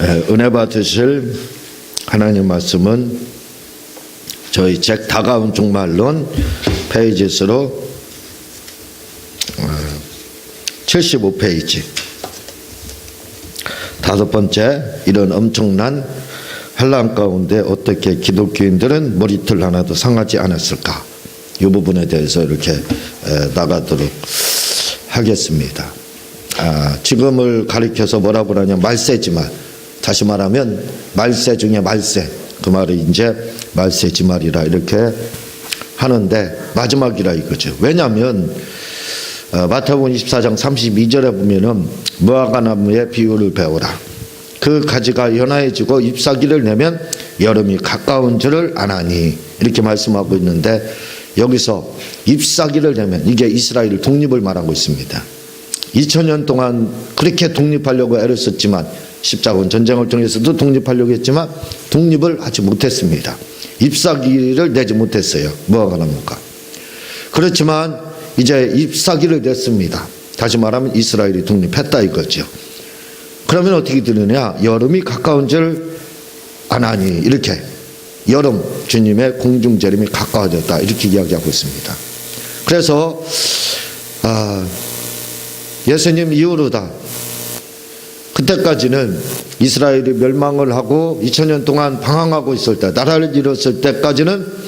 은혜 받으실 하나님 말씀은 저희 책 다가온 종말론 페이지 수로 75페이지 다섯 번째, 이런 엄청난 환난 가운데 어떻게 기독교인들은 머리털 하나도 상하지 않았을까, 이 부분에 대해서 이렇게 나가도록 하겠습니다. 지금을 가리켜서 뭐라고 하냐, 말세지말. 다시 말하면 말세 중에 말세, 그 말이 이제 말세지말이라 이렇게 하는데 마지막이라 이거죠. 왜냐하면 마태복음 24장 32절에 보면은 무화과나무의 비유를 배우라. 그 가지가 연하해지고 잎사귀를 내면 여름이 가까운 줄을 아나니, 이렇게 말씀하고 있는데, 여기서 잎사귀를 내면 이게 이스라엘 독립을 말하고 있습니다. 2000년 동안 그렇게 독립하려고 애를 썼지만, 십자군 전쟁을 통해서도 독립하려고 했지만 독립을 하지 못했습니다. 잎사귀를 내지 못했어요, 무화과나무가. 그렇지만 이제 잎사귀를 냈습니다. 다시 말하면 이스라엘이 독립했다 이거죠. 그러면 어떻게 되느냐, 여름이 가까운 줄 아나니, 이렇게 여름, 주님의 공중재림이 가까워졌다, 이렇게 이야기하고 있습니다. 그래서 예수님 이후로다, 그때까지는 이스라엘이 멸망을 하고 2000년 동안 방황하고 있을 때, 나라를 잃었을 때까지는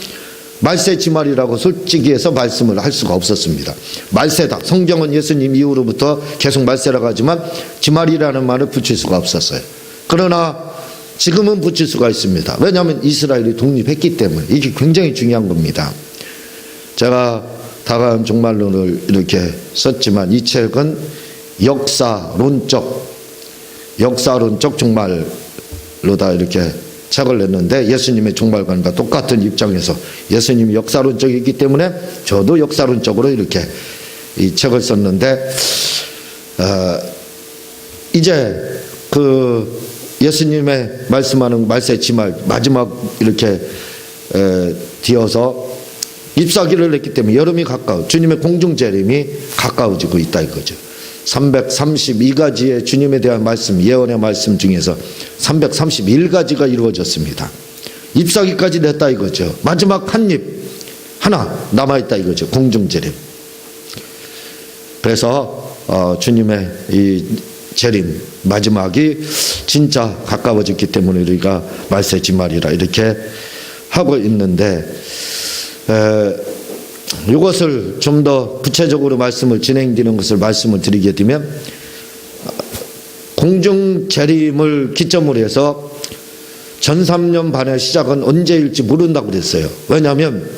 말세지말이라고 솔직히 해서 말씀을 할 수가 없었습니다. 말세다, 성경은 예수님 이후로부터 계속 말세라고 하지만 지말이라는 말을 붙일 수가 없었어요. 그러나 지금은 붙일 수가 있습니다. 왜냐하면 이스라엘이 독립했기 때문에. 이게 굉장히 중요한 겁니다. 제가 다가온 종말론을 이렇게 썼지만, 이 책은 역사론적 종말로다 이렇게 책을 냈는데, 예수님의 종말관과 똑같은 입장에서 예수님이 역사론적이기 때문에 저도 역사론적으로 이렇게 이 책을 썼는데, 이제 그 예수님의 말씀하는 말세지말 마지막 이렇게 뒤어서 잎사귀를 냈기 때문에 여름이 가까워, 주님의 공중재림이 가까워지고 있다 이거죠. 332가지의 주님에 대한 말씀, 예언의 말씀 중에서 331가지가 이루어졌습니다. 잎사귀까지 냈다 이거죠. 마지막 한 잎 하나 남아있다 이거죠, 공중재림. 그래서 주님의 이 재림 마지막이 진짜 가까워졌기 때문에 우리가 말세지말이라 이렇게 하고 있는데, 이것을 좀 더 구체적으로 말씀을 진행되는 것을 말씀을 드리게 되면, 공중재림을 기점으로 해서 전3년반의 시작은 언제일지 모른다고 그랬어요. 왜냐하면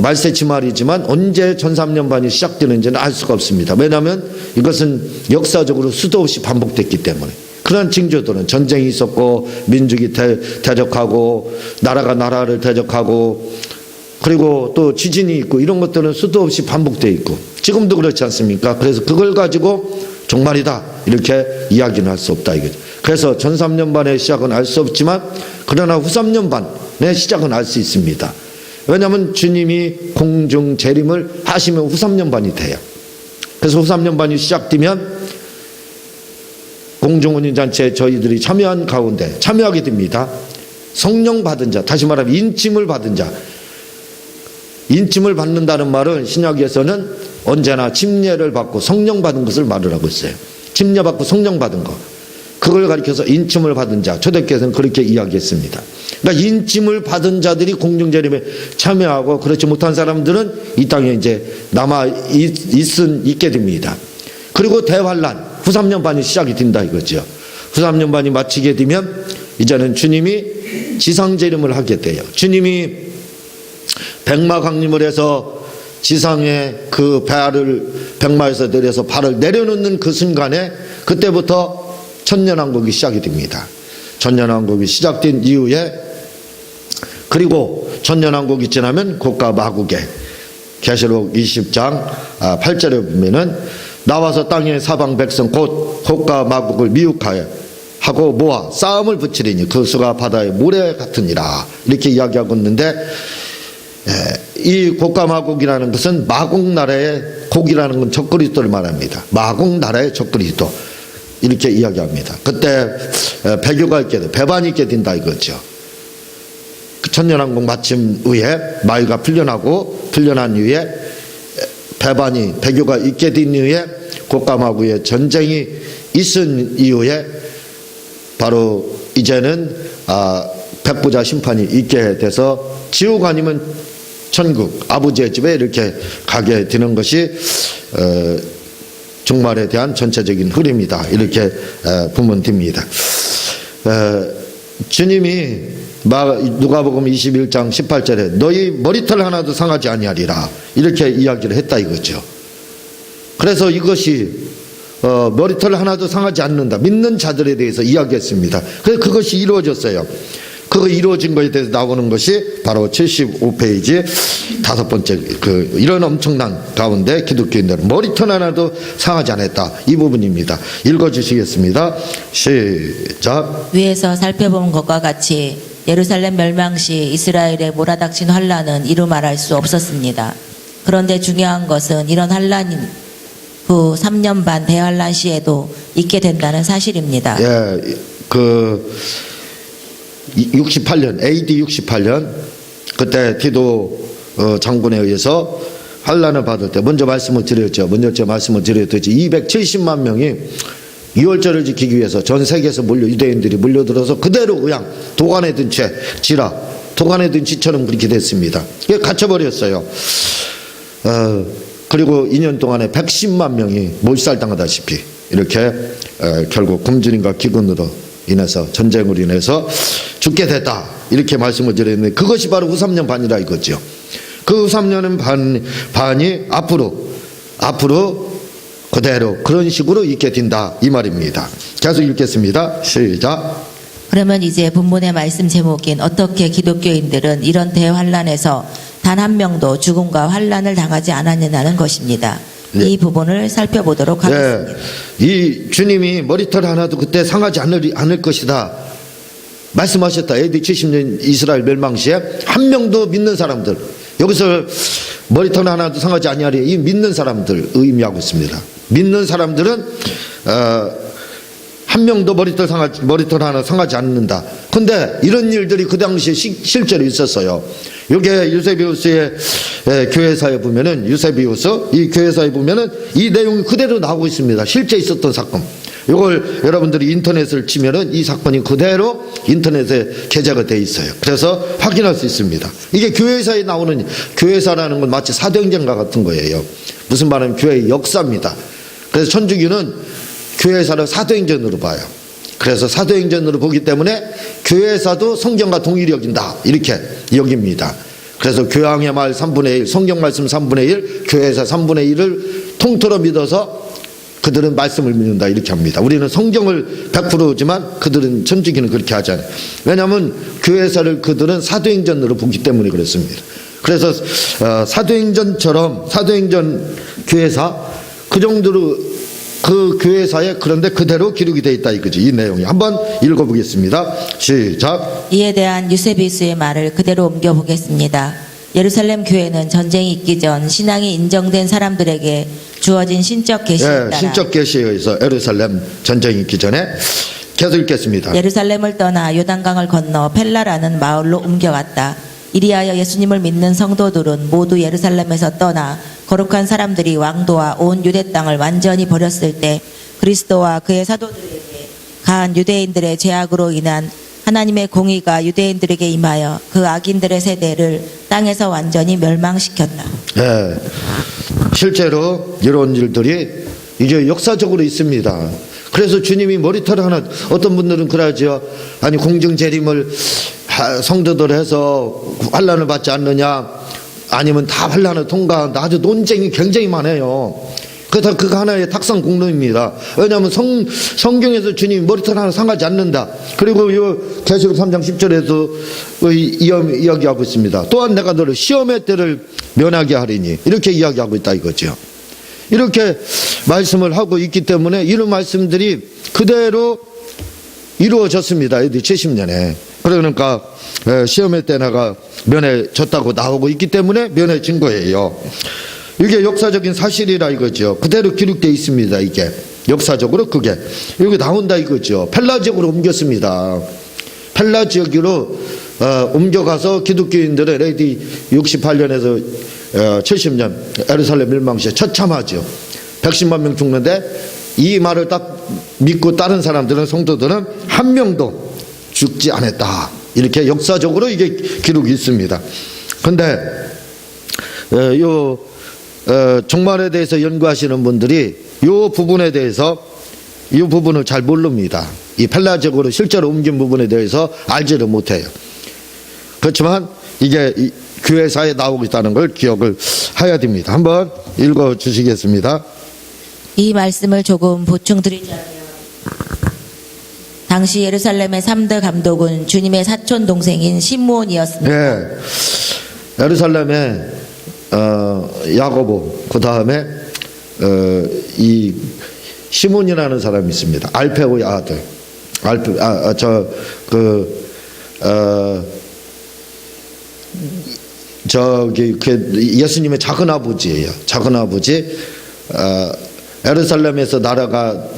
말세지말이지만 언제 전3년반이 시작되는지는 알 수가 없습니다. 왜냐하면 이것은 역사적으로 수도 없이 반복됐기 때문에. 그런 징조들은 전쟁이 있었고, 민족이 대적하고, 나라가 나라를 대적하고, 그리고 또 지진이 있고, 이런 것들은 수도 없이 반복되어 있고, 지금도 그렇지 않습니까? 그래서 그걸 가지고 종말이다 이렇게 이야기는 할 수 없다 이거죠. 그래서 전 3년반의 시작은 알 수 없지만, 그러나 후 3년반의 시작은 알 수 있습니다. 왜냐하면 주님이 공중재림을 하시면 후 3년반이 돼요. 그래서 후 3년반이 시작되면 공중운인잔치에 저희들이 참여한 가운데 참여하게 됩니다. 성령 받은 자, 다시 말하면 인침을 받은 자. 인침을 받는다는 말은 신약에서는 언제나 침례를 받고 성령 받은 것을 말을 하고 있어요. 침례 받고 성령 받은 것, 그걸 가리켜서 인침을 받은 자, 초대교회에서는 그렇게 이야기했습니다. 그러니까 인침을 받은 자들이 공중재림에 참여하고, 그렇지 못한 사람들은 이 땅에 이제 남아 있게 됩니다. 그리고 대환란, 후 3년반이 시작이 된다 이거죠. 후 3년반이 마치게 되면 이제는 주님이 지상재림을 하게 돼요. 주님이 백마 강림을 해서 지상에 그 백마에서 내려서 발을 내려놓는 그 순간에, 그때부터 천년왕국이 시작이 됩니다. 천년왕국이 시작된 이후에, 그리고 천년왕국이 지나면 곧가 마국에, 계시록 20장 8절에 보면은 나와서 땅의 사방 백성 곧 곧가 마국을 미혹하여 하고 모아 싸움을 붙이리니 그 수가 바다의 모래 같으니라, 이렇게 이야기하고 있는데, 이 곡가마곡이라는 것은 마곡 나라의 곡이라는 건 적그리스도를 말합니다. 마곡 나라의 적그리스도. 이렇게 이야기합니다. 그때 배교가 있게 돼, 배반이 있게 된다 이거죠. 그 천년왕국 마침 후에 마귀가 풀려난 이후에 배교가 있게 된 이후에 곡감하고의 전쟁이 있은 이후에 바로 이제는 백부자 심판이 있게 돼서 지옥 아니면 천국 아버지의 집에 이렇게 가게 되는 것이 종말에 대한 전체적인 흐름이다 이렇게 보면 됩니다. 주님이 누가복음 21장 18절에 너희 머리털 하나도 상하지 아니하리라 이렇게 이야기를 했다 이거죠. 그래서 이것이 머리털 하나도 상하지 않는다 믿는 자들에 대해서 이야기했습니다. 그래서 그것이 이루어졌어요. 그거 이루어진 것에 대해서 나오는 것이 바로 75페이지 5번째 이런 엄청난 가운데 기독교인들은 머리털 하나도 상하지 않았다 이 부분입니다. 읽어주시겠습니다. 시작. 위에서 살펴본 것과 같이 예루살렘 멸망 시 이스라엘에 몰아닥친 환란은 이루 말할 수 없었습니다. 그런데 중요한 것은 이런 환란이 후 3년 반 대환란 시에도 있게 된다는 사실입니다. 예, 68년 AD 68년 그때 디도 장군에 의해서 환란을 받을 때 먼저 말씀을 드렸죠. 먼저 말씀을 드렸듯이 270만 명이 유월절을 지키기 위해서 전 세계에서 유대인들이 몰려들어서 그대로 그냥 도간에 든 도간에 든 쥐처럼 그렇게 됐습니다. 이게 갇혀버렸어요. 그리고 2년 동안에 110만 명이 몰살당하다시피 이렇게 결국 굶주림과 기근으로 인해서 전쟁으로 인해서 죽게 됐다 이렇게 말씀을 드렸는데 그것이 바로 후 3년 반이라 이거죠. 그 후 3년 반이 앞으로 그대로 그런 식으로 있게 된다 이 말입니다. 계속 읽겠습니다. 시작. 그러면 이제 본문의 말씀 제목인 어떻게 기독교인들은 이런 대환란에서 단 한 명도 죽음과 환란을 당하지 않았느냐는 것입니다. 네. 이 부분을 살펴보도록 하겠습니다. 네. 이 주님이 머리털 하나도 그때 상하지 않을 것이다 말씀하셨다. AD 70년 이스라엘 멸망 시에 한 명도 믿는 사람들 여기서 머리털 하나도 상하지 아니하리 이 믿는 사람들 의미하고 있습니다. 믿는 사람들은 한 명도 머리털 하나 상하지 않는다. 근데 이런 일들이 그 당시에 실제로 있었어요. 이게 유세비우스의 교회사에 보면은 이 교회사에 보면은 이 내용이 그대로 나오고 있습니다. 실제 있었던 사건. 이걸 여러분들이 인터넷을 치면은 이 사건이 그대로 인터넷에 게재가 돼 있어요. 그래서 확인할 수 있습니다. 이게 교회사에 나오는 교회사라는 건 마치 사도행전과 같은 거예요. 무슨 말하면 교회의 역사입니다. 그래서 천주교는 교회사를 사도행전으로 봐요. 그래서 사도행전으로 보기 때문에 교회사도 성경과 동일히 여긴다 이렇게 여깁니다. 그래서 교황의 말 3분의 1 성경 말씀 3분의 1 교회사 3분의 1을 통틀어 믿어서 그들은 말씀을 믿는다 이렇게 합니다. 우리는 성경을 100%지만 그들은 천주교는 그렇게 하잖아요. 왜냐하면 교회사를 그들은 사도행전으로 보기 때문에 그렇습니다. 그래서 사도행전처럼 사도행전 교회사 그 정도로 그 교회사에 그런데 그대로 기록이 되어 있다 이거죠. 이 내용이 한번 읽어보겠습니다. 시작. 이에 대한 유세비우스의 말을 그대로 옮겨보겠습니다. 예루살렘 교회는 전쟁이 있기 전 신앙이 인정된 사람들에게 주어진 신적 계시에 따라 신적 계시에 의해서 예루살렘 전쟁이 있기 전에 계속 읽겠습니다. 예루살렘을 떠나 요단강을 건너 펠라라는 마을로 옮겨갔다. 이리하여 예수님을 믿는 성도들은 모두 예루살렘에서 떠나 거룩한 사람들이 왕도와 온 유대 땅을 완전히 버렸을 때 그리스도와 그의 사도들에게 가한 유대인들의 죄악으로 인한 하나님의 공의가 유대인들에게 임하여 그 악인들의 세대를 땅에서 완전히 멸망시켰다. 네, 실제로 이런 일들이 이제 역사적으로 있습니다. 그래서 주님이 머리털 하나 어떤 분들은 그러죠. 아니 공중 재림을 성도들 해서 환란을 받지 않느냐 아니면 다 환란을 통과한다. 아주 논쟁이 굉장히 많아요. 그래서 그거 하나의 탁상 공론입니다. 왜냐하면 성경에서 주님이 머리털 하나 상하지 않는다. 그리고 이 계시록 3장 10절에도 이야기하고 있습니다. 또한 내가 너를 시험의 때를 면하게 하리니 이렇게 이야기하고 있다 이거죠. 이렇게 말씀을 하고 있기 때문에 이런 말씀들이 그대로 이루어졌습니다. 70년에. 그러니까 시험의 때 내가 면해졌다고 나오고 있기 때문에 면해진 거예요. 이게 역사적인 사실이라 이거죠. 그대로 기록되어 있습니다. 이게 역사적으로 그게 여기 나온다 이거죠. 펠라 지역으로 옮겼습니다. 펠라 지역으로 옮겨가서 기독교인들의 AD 68년에서 70년 예루살렘 멸망 시에 처참하죠. 110만 명 죽는데 이 말을 딱 믿고 다른 사람들은 성도들은 한 명도 죽지 않았다. 이렇게 역사적으로 이게 기록이 있습니다. 그런데 요 종말에 대해서 연구하시는 분들이 요 부분에 대해서 이 부분을 잘 모릅니다. 이 펠라 지역으로 실제로 옮긴 부분에 대해서 알지를 못해요. 그렇지만 이게 교회사에 나오고 있다는 걸 기억을 해야 됩니다. 한번 읽어 주시겠습니다. 이 말씀을 조금 보충드리자면 당시 예루살렘의 3대 감독은 주님의 사촌 동생인 시므온이었습니다. 네. 예루살렘에 야고보 그 다음에 이 시몬이라는 사람이 있습니다. 알페오의 아들. 저기 예수님의 작은 아버지예요. 작은 아버지. 예루살렘에서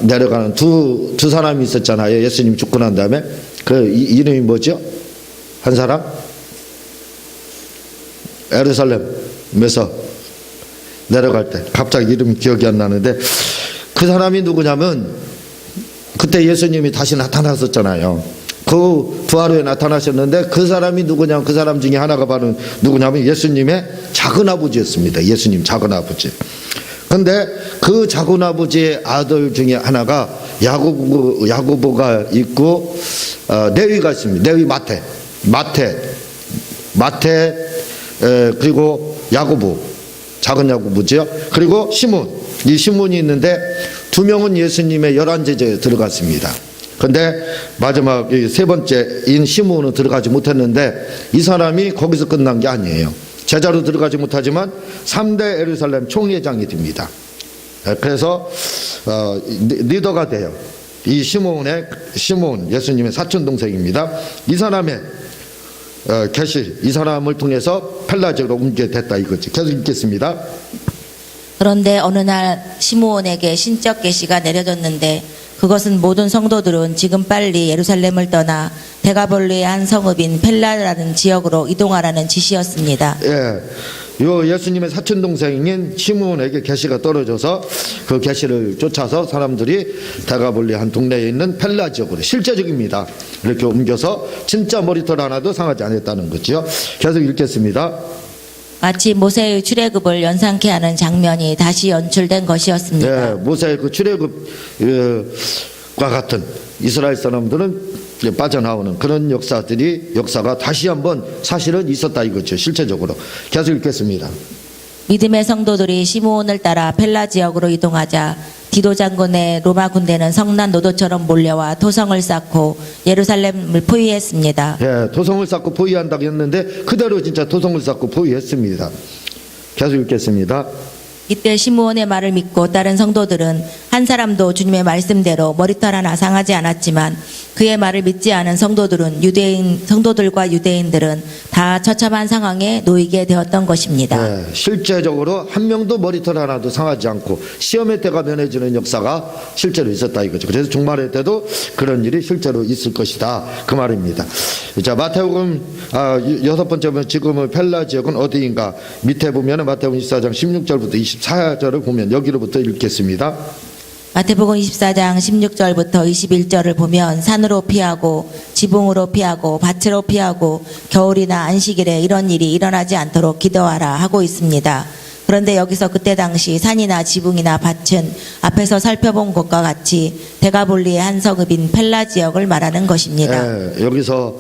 내려가는 두 사람이 있었잖아요. 예수님 죽고 난 다음에 그 이름이 뭐죠? 한 사람? 예루살렘에서 내려갈 때 갑자기 이름이 기억이 안 나는데 그 사람이 누구냐면 그때 예수님이 다시 나타났었잖아요. 그 부활후에 나타나셨는데 그 사람이 누구냐면 그 사람 중에 하나가 바로 누구냐면 예수님의 작은 아버지였습니다. 예수님 작은 아버지. 근데 그 작은 아버지의 아들 중에 하나가 야고보가 있고 레위가 있습니다. 레위 마태 그리고 야고보 작은 야고보죠. 그리고 시몬 이 시몬이 있는데 두 명은 예수님의 11제자에 들어갔습니다. 근데 마지막 세 번째인 시몬은 들어가지 못했는데 이 사람이 거기서 끝난 게 아니에요. 제자로 들어가지 못하지만 3대 예루살렘 총회장이 됩니다. 그래서 리더가 돼요. 이 시몬 예수님의 사촌 동생입니다. 이 사람의 계시 이 사람을 통해서 펠라 지역으로 옮게 됐다 이거지. 계속 읽겠습니다. 그런데 어느 날 시므온에게 신적 계시가 내려졌는데 그것은 모든 성도들은 지금 빨리 예루살렘을 떠나 데가볼리의 한 성읍인 펠라라는 지역으로 이동하라는 지시였습니다. 예, 요 예수님의 사촌 동생인 시므온에게 계시가 떨어져서 그 계시를 쫓아서 사람들이 데가볼리 한 동네에 있는 펠라 지역으로 실제적입니다. 이렇게 옮겨서 진짜 머리털 하나도 상하지 않았다는 거죠. 계속 읽겠습니다. 마치 모세의 출애굽을 연상케 하는 장면이 다시 연출된 것이었습니다. 예, 모세의 그 출애굽과 같은 이스라엘 사람들은 빠져나오는 그런 역사가 다시 한번 사실은 있었다 이거죠. 실제적으로. 계속 읽겠습니다. 믿음의 성도들이 시므온을 따라 펠라 지역으로 이동하자 디도 장군의 로마 군대는 성난 노도처럼 몰려와 토성을 쌓고 예루살렘을 포위했습니다. 예, 토성을 쌓고 포위한다고 했는데 그대로 진짜 토성을 쌓고 포위했습니다. 계속 읽겠습니다. 이때 시므온의 말을 믿고 다른 성도들은 한 사람도 주님의 말씀대로 머리털 하나 상하지 않았지만 그의 말을 믿지 않은 성도들과 유대인들은 다 처참한 상황에 놓이게 되었던 것입니다. 네, 실제적으로 한 명도 머리털 하나도 상하지 않고 시험의 때가 면해지는 역사가 실제로 있었다 이거죠. 그래서 종말의 때도 그런 일이 실제로 있을 것이다 그 말입니다. 자, 마태복음 6번째 지금은 펠라 지역은 어디인가 밑에 보면 마태복음 24장 16절부터 24절을 보면 여기로부터 읽겠습니다. 마태복음 24장 16절부터 21절을 보면 산으로 피하고 지붕으로 피하고 밭으로 피하고 겨울이나 안식일에 이런 일이 일어나지 않도록 기도하라 하고 있습니다. 그런데 여기서 그때 당시 산이나 지붕이나 밭은 앞에서 살펴본 것과 같이 데가볼리의 한 성읍인 펠라 지역을 말하는 것입니다. 네, 여기서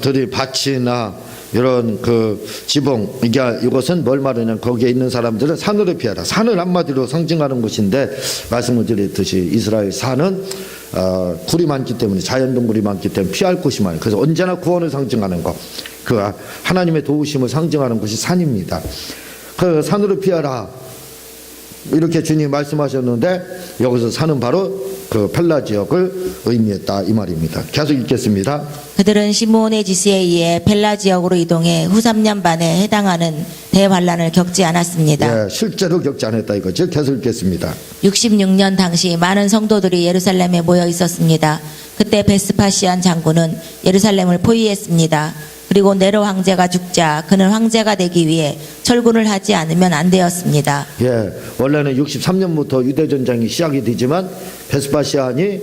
들이 밭이나 이런 그 지붕 이것은 뭘 말하냐면 거기에 있는 사람들은 산으로 피하라. 산을 한마디로 상징하는 것인데 말씀을 드렸듯이 이스라엘 산은 굴이 많기 때문에 자연동굴이 많기 때문에 피할 곳이 많아요. 그래서 언제나 구원을 상징하는 것, 그 하나님의 도우심을 상징하는 것이 산입니다. 그 산으로 피하라 이렇게 주님이 말씀하셨는데 여기서 산은 바로 그 펠라 지역을 의미했다 이 말입니다. 계속 읽겠습니다. 그들은 시므온의 지시에 의해 펠라 지역으로 이동해 후 3년 반에 해당하는 대환란을 겪지 않았습니다. 예, 실제로 겪지 않았다 이거죠. 계속 읽겠습니다. 66년 당시 많은 성도들이 예루살렘에 모여 있었습니다. 그때 베스파시안 장군은 예루살렘을 포위했습니다. 그리고 네로 황제가 죽자 그는 황제가 되기 위해 철군을 하지 않으면 안 되었습니다. 예, 원래는 63년부터 유대 전쟁이 시작이 되지만 베스파시안이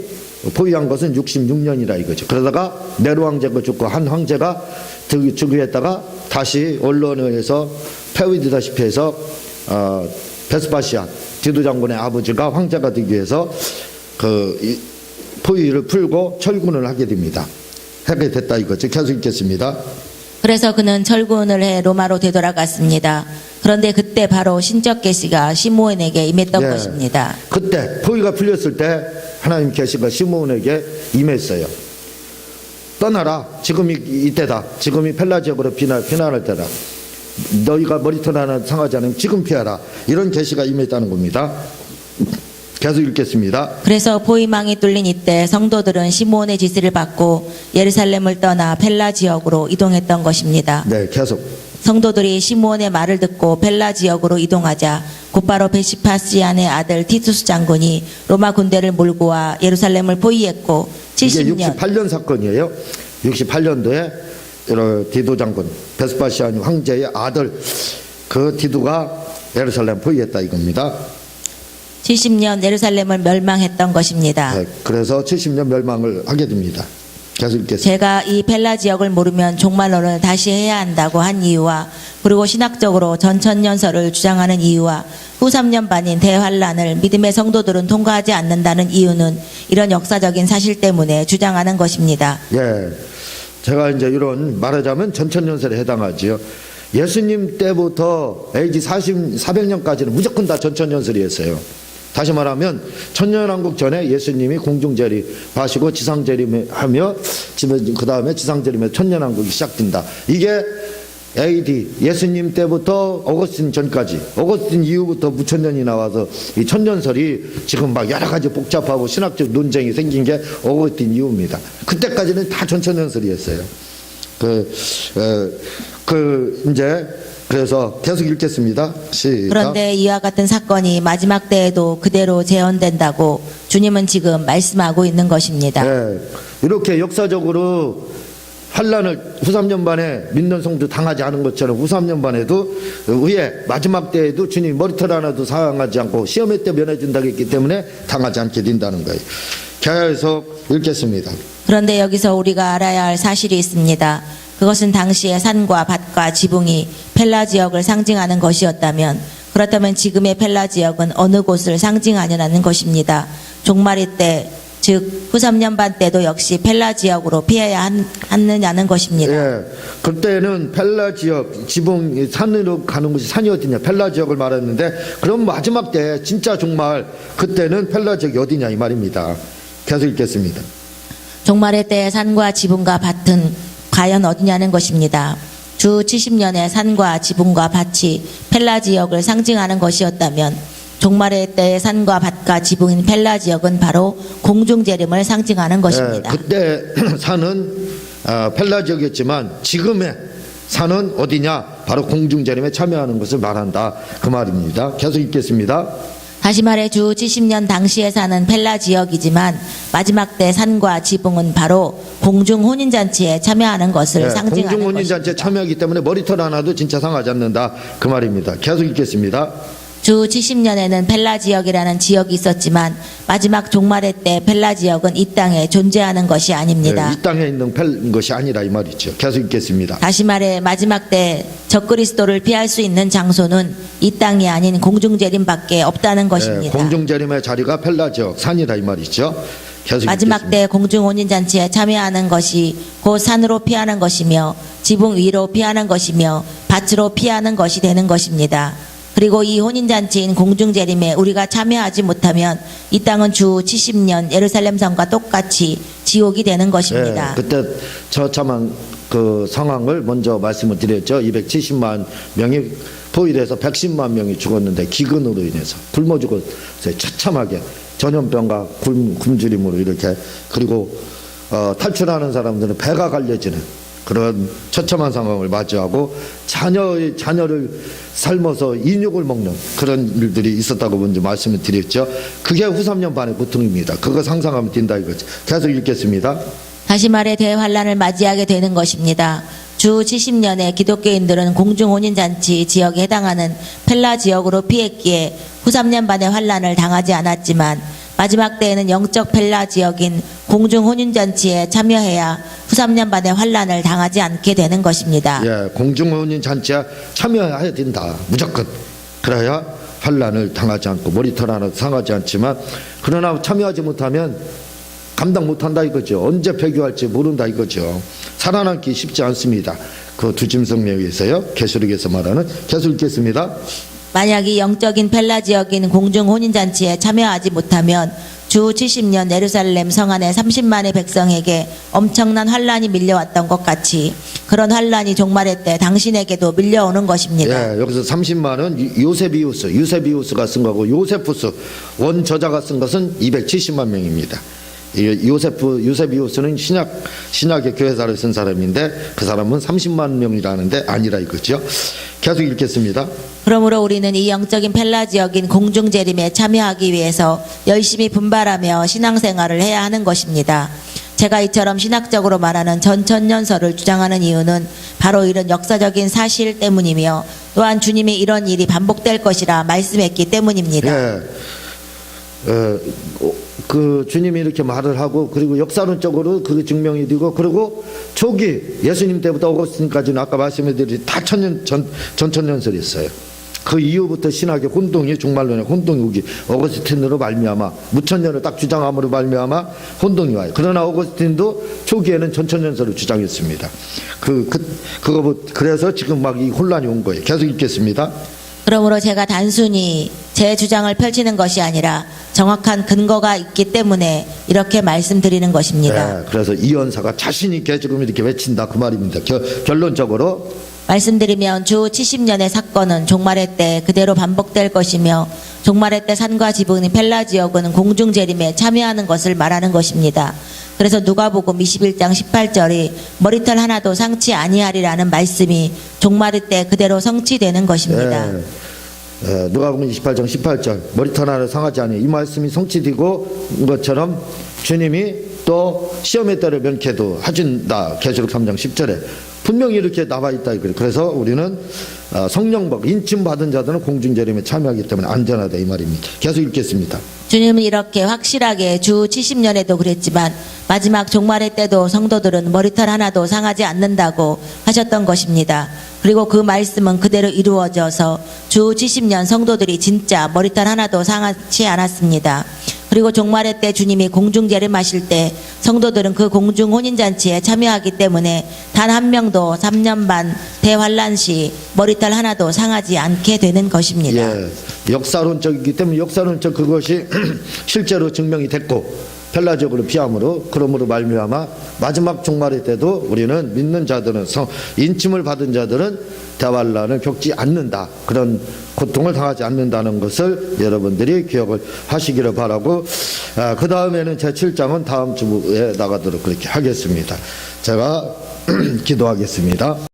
포위한 것은 66년이라 이거죠. 그러다가 네로 황제가 죽고 한 황제가 즉위했다가 다시 언론에서 폐위되다시피 해서 베스파시안 지도장군의 아버지가 황제가 되기 위해서 포위를 풀고 철군을 하게 됩니다. 하게 됐다 이거죠. 계속 읽겠습니다. 그래서 그는 철군을 해 로마로 되돌아갔습니다. 그런데 그때 바로 신적 계시가 시므온에게 임했던 예, 것입니다. 그때 포위가 풀렸을 때 하나님 계시가 시므온에게 임했어요. 떠나라. 지금이 이때다. 지금이 펠라 지역으로 피난할 때다. 너희가 머리털 하나 상하지 않으면 지금 피하라. 이런 계시가 임했다는 겁니다. 계속 읽겠습니다. 그래서 포위망이 뚫린 이때 성도들은 시므온의 지시를 받고 예루살렘을 떠나 펠라 지역으로 이동했던 것입니다. 네, 계속. 성도들이 시므온의 말을 듣고 펠라 지역으로 이동하자 곧바로 베시파시안의 아들 티투스 장군이 로마 군대를 몰고 와 예루살렘을 포위했고 이게 70년 68년 사건이에요. 68년도에 디도 장군 베스파시안 황제의 아들 그 디도가 예루살렘 포위했다 이겁니다. 70년 예루살렘을 멸망했던 것입니다. 네, 그래서 70년 멸망을 하게 됩니다. 계속 읽겠습니다. 제가 이 펠라 지역을 모르면 종말론을 다시 해야 한다고 한 이유와 그리고 신학적으로 전천년설을 주장하는 이유와 후 3년 반인 대환란을 믿음의 성도들은 통과하지 않는다는 이유는 이런 역사적인 사실 때문에 주장하는 것입니다. 예, 제가 이제 이런 말하자면 전천년설에 해당하지요. 예수님 때부터 AD 400년까지는 무조건 다 전천년설이었어요. 다시 말하면 천년왕국 전에 예수님이 공중재림하시고 지상재림하며 그 다음에 지상재림에 천년왕국이 시작된다. 이게 AD 예수님 때부터 어거스틴 전까지, 어거스틴 이후부터 무천년이 나와서 이 천년설이 지금 막 여러 가지 복잡하고 신학적 논쟁이 생긴 게 어거스틴 이후입니다. 그때까지는 다 전천년설이었어요. 이제 그래서 계속 읽겠습니다. 시작. 그런데 이와 같은 사건이 마지막 때에도 그대로 재현된다고 주님은 지금 말씀하고 있는 것입니다. 네, 이렇게 역사적으로 환란을 후 3년 반에 믿는 성도 당하지 않은 것처럼 후 3년 반에도 후에 마지막 때에도 주님 머리털 하나도 상하지 않고 시험의 때 면해준다고 했기 때문에 당하지 않게 된다는 거예요. 계속 읽겠습니다. 그런데 여기서 우리가 알아야 할 사실이 있습니다. 그것은 당시의 산과 밭과 지붕이 펠라 지역을 상징하는 것이었다면 그렇다면 지금의 펠라 지역은 어느 곳을 상징하냐는 것입니다. 종말의 때, 즉 후 3년 반 때도 역시 펠라 지역으로 피해야 하느냐는 것입니다. 예, 그때는 펠라 지역 지붕 산으로 가는 곳이 산이 어디냐 펠라 지역을 말했는데 그럼 마지막 때 진짜 종말 그때는 펠라 지역이 어디냐 이 말입니다. 계속 읽겠습니다. 종말의 때 산과 지붕과 밭은 과연 어디냐는 것입니다. 주 70년의 산과 지붕과 밭이 펠라 지역을 상징하는 것이었다면 종말의 때의 산과 밭과 지붕인 펠라 지역은 바로 공중재림을 상징하는 것입니다. 그때 산은 펠라 지역이었지만 지금의 산은 어디냐 바로 공중재림에 참여하는 것을 말한다 그 말입니다. 계속 읽겠습니다. 다시 말해 주 70년 당시에 사는 펠라 지역이지만 마지막 때 산과 지붕은 바로 공중 혼인잔치에 참여하는 것을 상징하는 공중 혼인잔치에 것입니다. 참여하기 때문에 머리털 하나도 진짜 상하지 않는다 그 말입니다. 계속 읽겠습니다. 주 70년에는 펠라 지역이라는 지역이 있었지만 마지막 종말의 때 펠라 지역은 이 땅에 존재하는 것이 아닙니다. 이 땅에 있는 것이 아니라 이 말이죠. 계속 읽겠습니다. 다시 말해 마지막 때 적그리스도를 피할 수 있는 장소는 이 땅이 아닌 공중재림밖에 없다는 것입니다. 공중재림의 자리가 펠라 지역 산이다 이 말이죠. 계속 마지막 읽겠습니다. 때 공중혼인잔치에 참여하는 것이 곧 산으로 피하는 것이며 지붕 위로 피하는 것이며 밭으로 피하는 것이 되는 것입니다. 그리고 이 혼인잔치인 공중재림에 우리가 참여하지 못하면 이 땅은 주 70년 예루살렘 성과 똑같이 지옥이 되는 것입니다. 그때 처참한 그 상황을 먼저 말씀을 드렸죠. 270만 명이 포위돼서 110만 명이 죽었는데 기근으로 인해서 굶어 죽었어요. 처참하게 전염병과 굶주림으로 이렇게 그리고 탈출하는 사람들은 배가 갈려지는 그런 처참한 상황을 맞이하고 자녀를 삶아서 인육을 먹는 그런 일들이 있었다고 먼저 말씀을 드렸죠. 그게 후 3년 반의 고통입니다. 그거 상상하면 된다 이거죠. 계속 읽겠습니다. 다시 말해 대환란을 맞이하게 되는 것입니다. 주 70년에 기독교인들은 공중혼인잔치 지역에 해당하는 펠라 지역으로 피했기에 후 3년 반의 환란을 당하지 않았지만 마지막 때에는 영적 펠라 지역인 공중혼인잔치에 참여해야 후 3년 반의 환란을 당하지 않게 되는 것입니다. 예, 공중혼인잔치에 참여해야 된다. 무조건. 그래야 환란을 당하지 않고 머리털 하나 상하지 않지만 그러나 참여하지 못하면 감당 못한다 이거죠. 언제 폐교할지 모른다 이거죠. 살아남기 쉽지 않습니다. 그 두짐승에 의해서요. 계시록에서 말하는 계속 읽겠습니다. 만약 이 영적인 펠라 지역인 공중혼인잔치에 참여하지 못하면 주 70년 예루살렘 성 안에 30만의 백성에게 엄청난 환란이 밀려왔던 것 같이 그런 환란이 종말의 때 당신에게도 밀려오는 것입니다. 예, 여기서 30만은 유세비우스가 쓴 거고 요세푸스 원 저자가 쓴 것은 270만 명입니다. 유세비우스는 신약의 교회사를 쓴 사람인데 그 사람은 30만 명이라는데 아니라 이거죠. 계속 읽겠습니다. 그러므로 우리는 이 영적인 펠라 지역인 공중재림에 참여하기 위해서 열심히 분발하며 신앙생활을 해야 하는 것입니다. 제가 이처럼 신학적으로 말하는 전천년설을 주장하는 이유는 바로 이런 역사적인 사실 때문이며 또한 주님이 이런 일이 반복될 것이라 말씀했기 때문입니다. 예. 그 주님이 이렇게 말을 하고 그리고 역사론적으로 그게 증명이 되고 그리고 초기 예수님 때부터 오거스틴까지는 아까 말씀해드린 다 전천년설이었어요. 그 이후부터 신학의 혼동이 종말론의 혼동이 오기 오거스틴으로 말미암아 무천년을 딱 주장함으로 말미암아 혼동이 와요. 그러나 오거스틴도 초기에는 전천년설을 주장했습니다. 그래서 지금 막 이 혼란이 온 거예요. 계속 읽겠습니다. 그러므로 제가 단순히 제 주장을 펼치는 것이 아니라 정확한 근거가 있기 때문에 이렇게 말씀드리는 것입니다. 네, 그래서 이언사가 자신 있게 지금 이렇게 외친다 그 말입니다. 결론적으로 말씀드리면 주 70년의 사건은 종말의 때 그대로 반복될 것이며 종말의 때 산과 지붕인 펠라 지역은 공중재림에 참여하는 것을 말하는 것입니다. 그래서 누가복음 21장 18절이 머리털 하나도 상치 아니하리라는 말씀이 종말의 때 그대로 성취되는 것입니다. 누가복음 28장 18절 머리털 하나 상하지 아니 이 말씀이 성취되고 것처럼 주님이 또 시험의 때를 면케도 하신다. 계시록 3장 10절에 분명히 이렇게 나와 있다. 그래서 우리는 성령복 인침 받은 자들은 공중재림에 참여하기 때문에 안전하다 이 말입니다. 계속 읽겠습니다. 주님은 이렇게 확실하게 주 70년에도 그랬지만 마지막 종말의 때도 성도들은 머리털 하나도 상하지 않는다고 하셨던 것입니다. 그리고 그 말씀은 그대로 이루어져서 주 70년 성도들이 진짜 머리털 하나도 상하지 않았습니다. 그리고 종말의 때 주님이 공중재림하실 때 성도들은 그 공중혼인잔치에 참여하기 때문에 단 한 명도 3년 반 대환란 시 머리털 하나도 상하지 않게 되는 것입니다. 예, 역사론적이기 때문에 역사론적 그것이 실제로 증명이 됐고 펠라적으로 피함으로 그러므로 말미암아 마지막 종말의 때도 우리는 믿는 자들은 인침을 받은 자들은 대환란을 겪지 않는다. 그런 고통을 당하지 않는다는 것을 여러분들이 기억을 하시기를 바라고 그 다음에는 제 7장은 다음 주에 나가도록 그렇게 하겠습니다. 제가 기도하겠습니다.